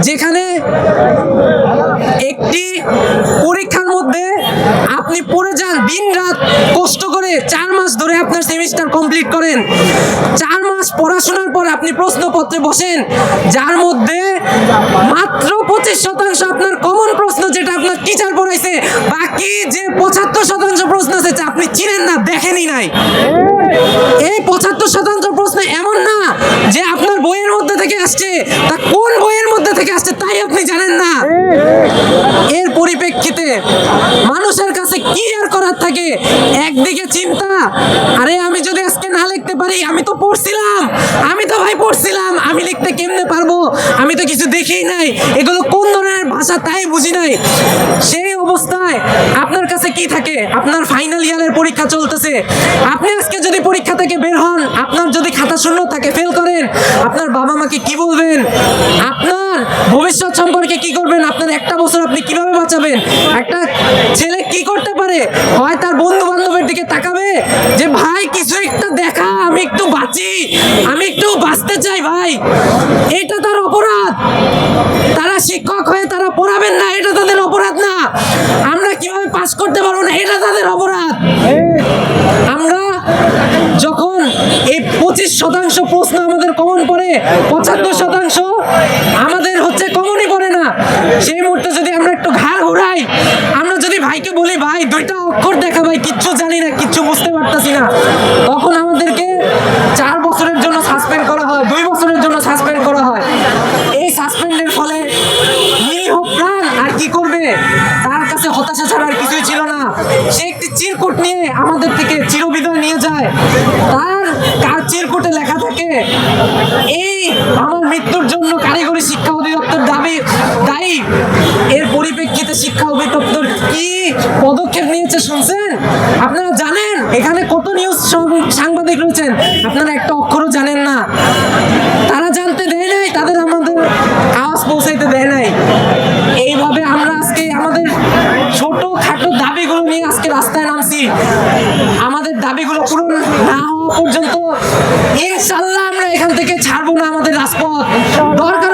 যেখানে একটি পরীক্ষার মধ্যে আপনি পড়ে যান দিন রাত কষ্ট করে 4 মাস ধরে আপনার সেমিস্টার কমপ্লিট করেন, 4 মাস পড়াশোনার পর আপনি প্রশ্নপত্রে বসেন, যার মধ্যে মাত্র 25% আপনার কমন প্রশ্ন যেটা আপনার টিচার পড়াইছে, বাকি যে 75% প্রশ্ন আছে আপনি চিনেন না, দেখেনই নাই। এই 75% প্রশ্ন এমন না যে আপনার বইয়ের মধ্যে থেকে আসছে, তা কোন বইয়ের মধ্যে থেকে আসছে তাই আপনি জানেন না। এর পরিপ্রেক্ষিতে মানুষের কাছে কি আর করার থাকে? একদিকে চিন্তা, আরে আমি যদি আজকে না লিখতে পারি, আমি তো পড়ছিলাম, আমি তো ভাই পড়ছিলাম, আমি লিখতে কেমনে পারবো, আমি তো কিছু দেখেই নাই, এগুলো কোন ধরনের ভাষা তাই বুঝি নাই। সেই অবস্থায় আপনার কাছে কি থাকে? আপনার ফাইনাল ইয়ারের পরীক্ষা চলতেছে, আপনি আজকে যদি পরীক্ষা থেকে বের হন, আপনার যদি খাতা শূন্য থাকে, ফেল করেন, আপনার বাবা মাকে কি বলবেন? আপনার ভবিষ্যৎ সম্পর্কে কি করবেন? আপনার একটা বছর আপনি কিভাবে বাঁচাবেন? একটা ছেলে কি করতে পারে? হয় তার বন্ধু বান্ধবের দিকে তাকাবে যে ভাই কিছু একটা দেখা, আমি একটু বাঁচি, আমি একটু বাঁচতে চাই ভাই, এটা তার অপরাধ। তারা শিক্ষক হয়ে তারা পড়াবেন না, এটা তাদের অপরাধ না। আমরা কিভাবে পাস করতে পারবো না, এটা তাদের অপরাধ। আমরা যখন এই 25% প্রশ্ন আমাদের কমন পড়ে, 75% আমাদের হচ্ছে কমনই পড়ে না, সেই মুহূর্তে যদি আমরা একটু ঘাড় ঘুরাই, আমরা যদি ভাইকে বলি ভাই 2টা অক্ষর দেখা, ভাই কিচ্ছু জানি না, কিচ্ছু বুঝতে পারতাছি না, তখন আমাদেরকে 4 বছরের জন্য সাসপেন্ড করা হয়, 2 বছরের জন্য সাসপেন্ড করা হয়। এই সাসপেন্ডের ফলে নিরীহ প্রাণ আর কি করবে? তার কাছে হতাশা ছাড়া আর কিছুই ছিল না। সে একটি চিরকুট নিয়ে আমাদের থেকে চিরবিদায় নিয়ে যায়। তার চিরকুটে লেখা থাকে, এই আমার মৃত্যুর জন্য কারিগরি শিক্ষা অধিদপ্তর দায়ী। এর পরিপ্রেক্ষিতে শিক্ষা অধিদপ্তর কি পদক্ষেপ নিয়েছে শুনছেন? আপনারা জানেন এখানে কত নিউজ সাংবাদিক রয়েছেন, আপনারা একটা অক্ষরও জানেন না। তারা জানতে দেয় নাই, তাদের আমাদের আওয়াজ পৌঁছাইতে দেয় নাই। এইভাবে আমরা আজকে আমাদের ছোট খাটো দাবিগুলো নিয়ে আজকে রাস্তায় নামছি। আমাদের দাবিগুলো পূরণ না হওয়া পর্যন্ত ইনশাআল্লাহ আমরা এখান থেকে ছাড়বো না আমাদের রাজপথ। দরকার